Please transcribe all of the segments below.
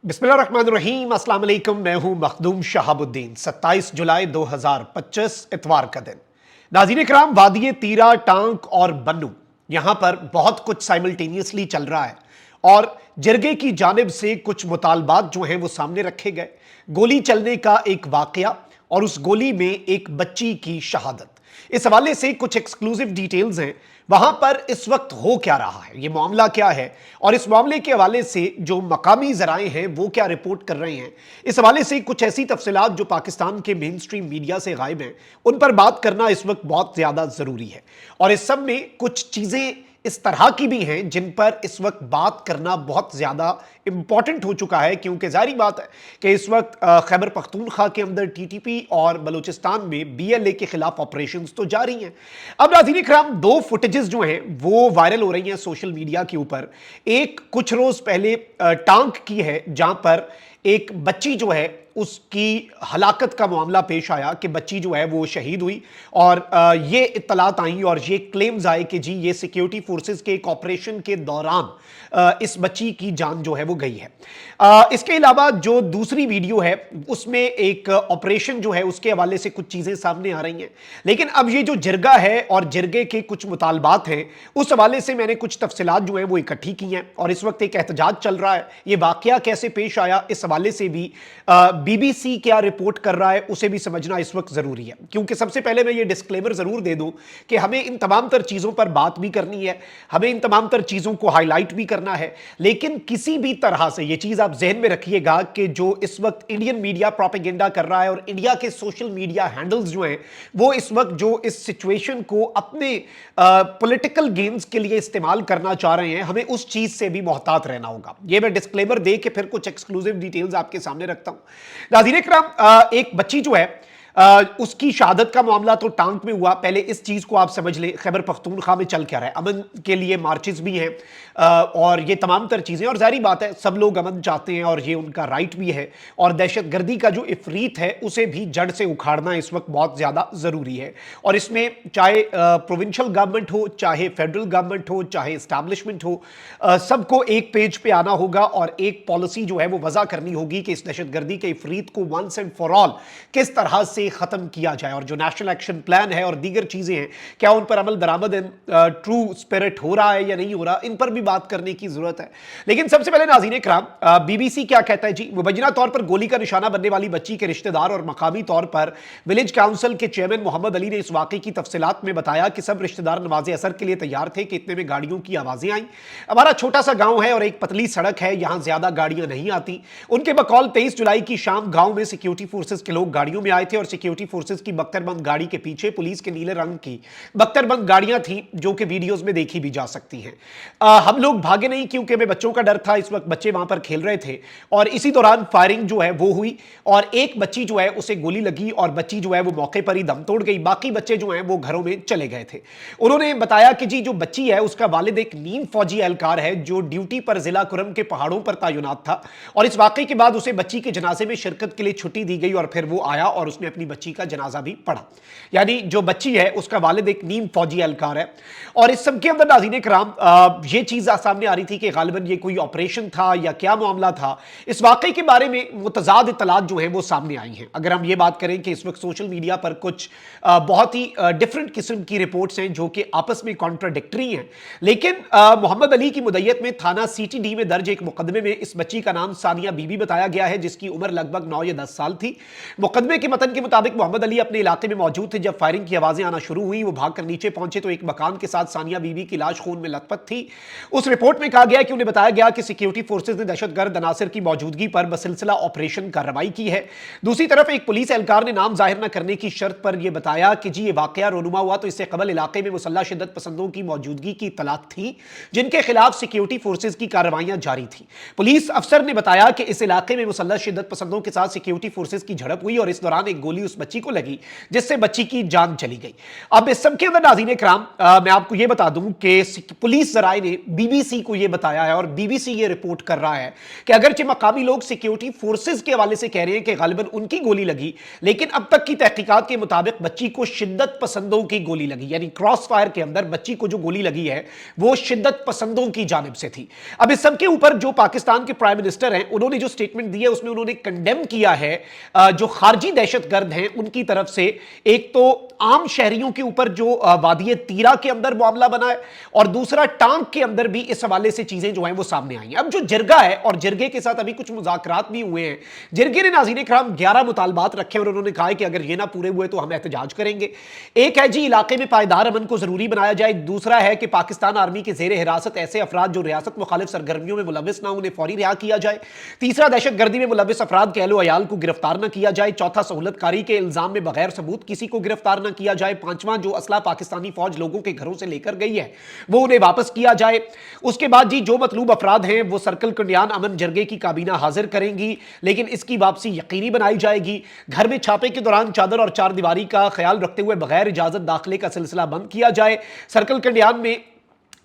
बिस्मिल्लाहिर्रहमानिर्रहीम, अस्सलाम वालेकुम। मैं हूं मखदूम शहाबुद्दीन। 27 जुलाई 2025 इतवार का दिन। नाज़रीन इकराम, वादिये तीरा, टांक और बन्नू, यहां पर बहुत कुछ साइमल्टेनियसली चल रहा है और जिरगे की जानिब से कुछ मुतालबात जो हैं वो सामने रखे गए। गोली चलने का एक वाकया और उस गोली में एक बच्ची की शहादत, इस हवाले से कुछ एक्सक्लूसिव डिटेल्स हैं। वहां पर इस वक्त हो क्या रहा है, ये मामला क्या है और इस मामले के हवाले से जो मकामी जराए हैं वो क्या रिपोर्ट कर रहे हैं, इस हवाले से कुछ ऐसी तफसीलात जो पाकिस्तान के मेन स्ट्रीम मीडिया से गायब हैं, उन पर बात करना इस वक्त बहुत ज्यादा जरूरी है। और इस सब में कुछ चीजें इस तरह की भी हैं जिन पर इस वक्त बात करना बहुत ज्यादा इंपॉर्टेंट हो चुका है, क्योंकि जारी बात है कि इस वक्त खैबर पख्तूनख्वा के अंदर टीटीपी और बलूचिस्तान में बीएलए के खिलाफ ऑपरेशंस तो जारी हैं। अब नाज़रीन इकराम, दो फुटेजेस जो हैं वो वायरल हो रही हैं सोशल मीडिया के ऊपर। एक कुछ रोज पहले टांक की है, जहां पर एक बच्ची जो है उसकी हलाकत का मामला पेश आया कि बच्ची जो है वो शहीद हुई और ये इत्तलात आई और ये क्लेम्स आए कि जी ये सिक्योरिटी फोर्सेस के एक ऑपरेशन के दौरान इस बच्ची की जान जो है वो गई है। इसके अलावा जो दूसरी वीडियो है उसमें एक ऑपरेशन जो है उसके हवाले से कुछ चीजें सामने आ रही हैं। लेकिन अब ये जो जिरगा है और जिरगे के कुछ मुतालबात हैं, उस हवाले से मैंने कुछ तफसीलात जो है वो इकट्ठी की हैं और इस वक्त एक एहतजाज चल रहा है। ये वाकया कैसे पेश आया, इस हवाले से भी बीबीसी क्या रिपोर्ट कर रहा है उसे भी समझना इस वक्त जरूरी है। क्योंकि सबसे पहले मैं ये डिस्क्लेमर जरूर दे दूं कि हमें इन तमाम तर चीजों पर बात भी करनी है, हमें इन तमाम तर चीजों को हाईलाइट भी करना है, लेकिन किसी भी तरह से ये चीज आप जहन में रखिएगा कि जो इस वक्त इंडियन मीडिया प्रोपेगेंडा कर रहा है और इंडिया के सोशल मीडिया हैंडल्स जो हैं वो इस वक्त जो इस सिचुएशन को अपने पॉलिटिकल गेम्स के लिए इस्तेमाल करना चाह रहे हैं, हमें उस चीज से भी मोहतात रहना होगा। ये मैं डिस्क्लेमर दे के फिर कुछ एक्सक्लूसिव डिटेल्स आपके सामने रखता हूं। नाज़रीन इकराम, एक बच्ची जो है उसकी शहादत का मामला तो टांक में हुआ। पहले इस चीज को आप समझ लें, खैबर पख्तूनख्वा में चल क्या रहा है। अमन के लिए मार्चेस भी हैं और ये तमाम तर चीजें, और जारी बात है सब लोग अमन चाहते हैं और ये उनका राइट भी है। और दहशतगर्दी का जो इफरीत है उसे भी जड़ से उखाड़ना इस वक्त बहुत ज्यादा जरूरी है। और इसमें चाहे प्रोविंशियल गवर्नमेंट हो, चाहे फेडरल गवर्नमेंट हो, चाहे एस्टैब्लिशमेंट हो, सबको एक पेज पे आना होगा और एक पॉलिसी जो है वो वजह करनी होगी कि इस दहशतगर्दी के इफरीत को वंस एंड फॉर ऑल किस तरह से खत्म किया जाए। और जो नेशनल एक्शन प्लान है और दीगर चीजें हैं, क्या उन पर अमल दरामद ट्रू स्पिरिट हो रहा है या नहीं हो रहा, इन पर भी बात करने की जरूरत है। लेकिन सबसे पहले नाज़रीन इकराम, बीबीसी क्या कहता है जी। मुबैना तौर पर गोली का निशाना बनने वाली बच्ची के रिश्तेदार और मकामी तौर पर विलेज काउंसिल के चेयरमैन मोहम्मद अली ने इस वाकई की तफसीलात में बताया कि सब रिश्तेदार नमाज असर के लिए तैयार थे कि इतने में गाड़ियों की आवाजें आई। हमारा छोटा सा गांव है और एक पतली सड़क है, यहां ज्यादा गाड़ियां नहीं आती। उनके बकौल 23 जुलाई की शाम गांव में सिक्योरिटी फोर्सेस के लोग गाड़ियों में आए थे और सिक्योरिटी फोर्सेस की बख्तरबंद गाड़ी के पीछे पुलिस के नीले रंग की बख्तरबंद गाड़ियां थी, जो कि वीडियोस में देखी भी जा सकती हैं। हम लोग भागे नहीं क्योंकि हमें बच्चों का डर था। इस वक्त बच्चे वहां पर खेल रहे थे और इसी दौरान फायरिंग जो है वो हुई और एक बच्ची जो है उसे गोली लगी और बच्ची जो है वो मौके पर ही दम तोड़ गई। बाकी बच्चे जो हैं वो घरों में चले गए थे। उन्होंने बताया कि जी जो बच्ची है उसका वालिद एक नीम फौजी एहलकार है जो ड्यूटी पर जिला कुरम के पहाड़ों पर तैनात था और इस वाकई के बाद उसे बच्ची के जनाजे में शिरकत के लिए छुट्टी दी गई और फिर वो आया और उसने अपनी बच्ची का जनाजा भी पढ़ा। यानी जो बच्ची है उसका वालिद एक नीम फौजी एहलकार है। और इस सब के अंदर नाज़रीन इकराम, ये चीज सामने आ रही थी कि गालिबन ये कोई ऑपरेशन था या क्या मामला था। इस वाकई के बारे में मुतजाद इत्तलात जो है वो सामने आई हैं। अगर हम ये बात करें कि इस वक्त सोशल मीडिया पर कुछ बहुत ही डिफरेंट किस्म की रिपोर्ट्स हैं जो कि आपस में कॉन्ट्राडिक्टरी हैं, लेकिन मोहम्मद अली की मुद्दत में थाना सीटीडी में दर्ज एक मुकदमे में इस बच्ची का नाम सानिया बीबी बताया गया है, जिसकी उम्र लगभग 9 या 10 साल थी। मुकदमे के मतन के मुताबिक मोहम्मद अली अपने इलाके में मौजूद थे जब फायरिंग की आवाजें आना शुरू हुई। वो भागकर नीचे पहुंचे तो एक मकान के साथ सानिया बीबी की लाश खून में लथपथ थी। उस रिपोर्ट में कहा गया कि उन्हें बताया गया कि सिक्योरिटी फोर्सेज ने दहशतगर्द अनासर की मौजूदगी पर बसिलसिला ऑपरेशन कार्रवाई की है। दूसरी तरफ एक पुलिस एहलकार ने नाम जाहिर न करने की शर्त पर यह बताया कि जी ये वाकया रोनुमा हुआ तो इससे कबल इलाके में मुसल्लह शिद्दत पसंदों की मौजूदगी की इत्तलात थी जिनके खिलाफ सिक्योरिटी फोर्सेज की कार्रवाइयां जारी थी। पुलिस अफसर ने बताया कि इस इलाके में मुसल्लह शिद्दत पसंदों के साथ सिक्योरिटी फोर्सेज की झड़प हुई और इस दौरान एक गोली गोली उस बच्ची को लगी जिससे बच्ची की जान चली गई। अब इस सब के अंदर नाज़रीन इकराम मैं आपको यह बता दूं कि पुलिस जराए ने बीबीसी को यह बताया है और बीबीसी ये रिपोर्ट कर रहा है कि अगरचे मकामी लोग सिक्योरिटी फोर्सेस के हवाले से कह रहे हैं कि गालिबन उनकी गोली लगी, लेकिन अब तक की तहकीकात के मुताबिक बच्ची को शिद्दत पसंदों की गोली लगी, यानी क्रॉस फायर के अंदर बच्ची को जो गोली लगी है वो शिद्दत पसंदों की जानिब से थी। अब इस सब के ऊपर जो पाकिस्तान के प्राइम मिनिस्टर हैं उन्होंने जो स्टेटमेंट दी है उसमें उन्होंने कंडेम किया है जो खारजी दहशतगर्द हैं उनकी तरफ से, एक तो आम शहरियों के ऊपर जो वादिये तीरा के अंदर मामला बना है और दूसरा टांक के अंदर भी इस हवाले से चीजें जो हैं वो सामने आई हैं। अब जो जिरगा है और जिरगे के साथ अभी कुछ मुज़ाकरात भी हुए हैं, जिरगे ने नाज़रीन इकराम 11 मुतालबात रखे और उन्होंने कहा कि अगर ये ना पूरे हुए तो हम एहतजाज करेंगे। एक है जी इलाके में पायदार अमन को जरूरी बनाया जाए, दूसरा है कि पाकिस्तान आर्मी के जेर हिरासत ऐसे अफराद जो रियासत मुखालिफ सरगर्मियों में मुलविस ना उन्हें फौरी रिहा किया जाए, तीसरा दहशतगर्दी में मुलविस अफराद के अहलो अयाल को गिरफ्तार न किया जाए, चौथा सहूलतकारी के इल्जाम में बगैर सबूत किसी को गिरफ्तार न किया जाए, पांचवां जो असला पाकिस्तानी फौज लोगों के घरों से लेकर गई है वो उन्हें वापस किया जाए। उसके बाद जी जो मतलूब अफराद हैं वो सर्कल कंडियान अमन जरगे की काबीना हाजिर करेंगी, लेकिन इसकी वापसी यकीनी बनाई जाएगी। घर में छापे के दौरान चादर और चार दीवारी का ख्याल रखते हुए बगैर इजाजत दाखिले का सिलसिला बंद किया जाए। सर्कल कंडियान में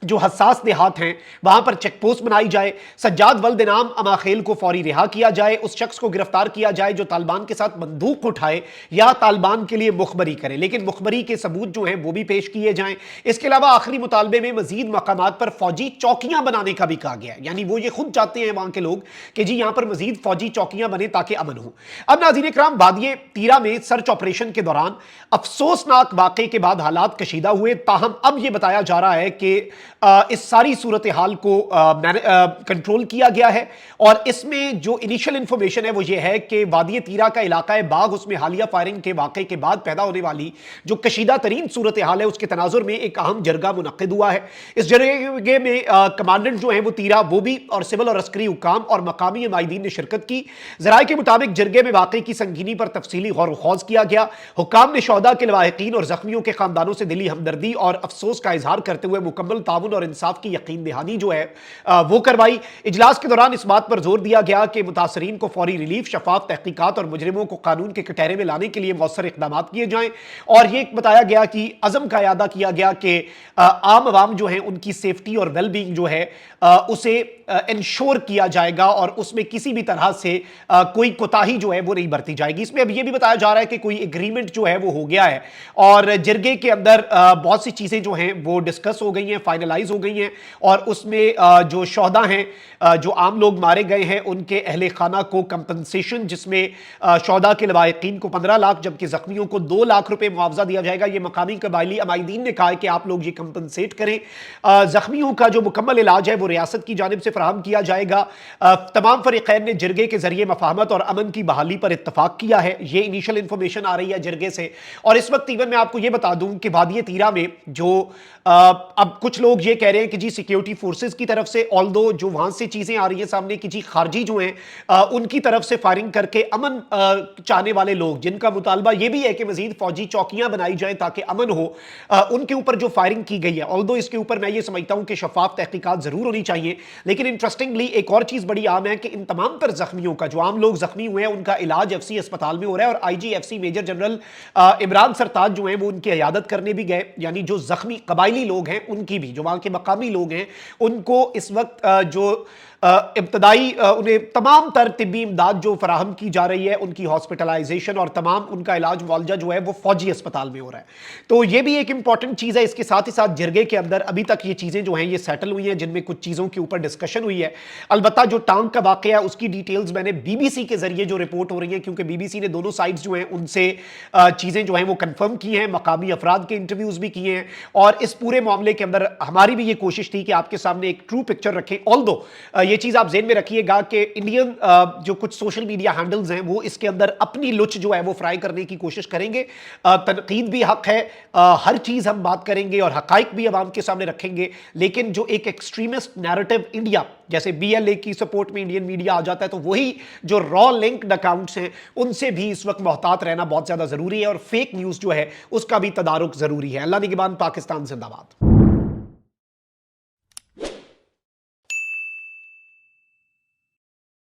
जो हसास देहात हैं वहां पर चेक पोस्ट बनाई जाए। सज्जाद वल्द नाम अमाखेल को फौरी रिहा किया जाए, उस शख्स को गिरफ्तार किया जाए जो तालिबान के साथ बंदूक उठाए या तालिबान के लिए मुखबरी करे, लेकिन मुखबरी के सबूत जो हैं वो भी पेश किए जाएं। इसके अलावा आखिरी मुतालबे में मजीद मकामात पर फौजी चौकियां बनाने का भी कहा गया है, यानी वो ये खुद चाहते हैं वहां के लोग कि जी यहां पर मजीद फौजी चौकियां बने ताकि अमन हो। अब नाज़रीन इकराम वादिये तीरा में सर्च ऑपरेशन के दौरान अफसोसनाक वाक़े के बाद हालात कशीदा हुए, ताहम अब यह बताया जा रहा है कि इस सारी सूरत हाल को कंट्रोल किया गया है और इसमें जो इनिशियल इंफॉर्मेशन है वो ये है कि वादिये तीरा का इलाका है बाग, उसमें हालिया फायरिंग के वाक़े के बाद पैदा होने वाली जो कशीदा तरीन सूरत हाल है उसके तनाजुर में एक अहम जरगा मुनक्किद हुआ है। इस जरगे में कमांडेंट जो है वो तीरा वो भी और सिविल और अस्करी हुकाम और मकामी माहिदीन ने शिरकत की। ज़राए के मुताबिक जरगे में वाक़े की संगीनी पर तफसीली गौर खौज किया गया। हुकाम ने शोहदा के लवाहिकीन और जख्मियों के खानदानों से दिली हमदर्दी और अफसोस का इजहार करते हुए मुकम्मल ताउन और इंसाफ की यकीन दहानी जो है वो करवाई। इजलास के दौरान इस बात पर जोर दिया गया कि मुतासरीन को फौरी रिलीफ, शफाफ तहकीकात और मुजरिमों को कानून के कटहरे में लाने के लिए मौसर इकदाम किए जाएं और ये बताया गया कि अज़म का यादा किया गया कि आम आवाम जो है उनकी सेफ्टी और वेल बींग जो है उसे इंश्योर किया जाएगा और उसमें किसी भी तरह से कोई कोताही जो है वो नहीं बरती जाएगी। इसमें अब ये भी बताया जा रहा है कि कोई एग्रीमेंट जो है वो हो गया है और जिरगे के अंदर बहुत सी चीज़ें जो हैं वो डिस्कस हो गई हैं, फाइनलाइज हो गई हैं और उसमें जो शोहदा हैं, जो आम लोग मारे गए हैं उनके अहले खाना को कंपनसेशन, जिसमें शोहदा के लवाहिकीन को 15 लाख जबकि जख्मियों को 2 लाख रुपए मुआवजा दिया जाएगा। ये मकामी कबायली अमायदीन ने कहा है कि आप लोग ये कंपनसेट करें। जख्मियों का जो मुकम्मल इलाज है वो रियासत की जानिब से फराहम किया जाएगा। तमाम फरीकैन ने जिरगे के जरिए मफाहमत और अमन की बहाली पर इत्तफाक किया है। ये इनिशियल इंफॉर्मेशन आ रही है जिरगे से। और इस वक्त इवन मैं आपको ये बता दूं कि वादिये तीरा में जो अब कुछ लोग ये कह रहे हैं कि जी सिक्योरिटी फोर्सेस की तरफ से, ऑल्दो जो वहां से चीजें आ रही हैं सामने कि जी खारजी जो हैं उनकी तरफ से फायरिंग करके अमन चाहने वाले लोग जिनका मुतालबा ये भी है कि मजीद फौजी चौकियां बनाई जाएं ताकि अमन हो, उनके ऊपर जो फायरिंग की गई है, ऑल्दो इसके ऊपर मैं ये समझता हूं कि शफाफ तहकीकात जरूर होनी चाहिए। लेकिन इंटरेस्टिंगली एक और चीज बड़ी आम है कि इन तमाम तर जख्मियों का, जो आम लोग जख्मी हुए हैं उनका इलाज एफसी अस्पताल में हो रहा है और IGFC मेजर जनरल इमरान सरताज जो है वो उनकी इयादत करने भी गए, यानी जो जख्मी कबायली लोग हैं उनकी भी, जो वहां के मकामी लोग हैं उनको इस वक्त जो इब्तदाई उन्हें तमाम तर तिब्बी इमदाद जो फराहम की जा रही है, उनकी हॉस्पिटलाइजेशन और तमाम उनका इलाज मुआवजा जो है वो फौजी अस्पताल में हो रहा है। तो ये भी एक इंपॉर्टेंट चीज़ है। इसके साथ ही साथ जिरगे के अंदर अभी तक ये चीज़ें जो हैं ये सेटल हुई हैं, जिनमें कुछ चीज़ों के ऊपर डिस्कशन हुई है। अलबत्ता जो टांग का वाक़या है उसकी डिटेल्स मैंने BBC के जरिए जो रिपोर्ट हो रही है, क्योंकि BBC ने दोनों साइड्स जो हैं उनसे चीज़ें जो हैं वो कन्फर्म की हैं, मकामी अफराद के इंटरव्यूज़ भी किए हैं और इस पूरे मामले के अंदर हमारी भी ये कोशिश थी कि आपके सामने एक ट्रू पिक्चर रखें। ऑल्दो ये चीज़ आप ज़हन में रखिएगा कि इंडियन जो कुछ सोशल मीडिया हैंडल्स हैं वो इसके अंदर अपनी लुच जो है वो फ्राई करने की कोशिश करेंगे। तनकीद भी हक है, हर चीज़ हम बात करेंगे और हकाइक भी आवाम के सामने रखेंगे, लेकिन जो एक एक्सट्रीमिस्ट नैरेटिव इंडिया, जैसे BLA की सपोर्ट में इंडियन मीडिया आ जाता है, तो वही जो रॉ लिंक्ड अकाउंट्स हैं उनसे भी इस वक्त मोहतात रहना बहुत ज़्यादा ज़रूरी है और फेक न्यूज़ जो है उसका भी तदारुक ज़रूरी है। अल्लाह निगहबान, पाकिस्तान जिंदाबाद।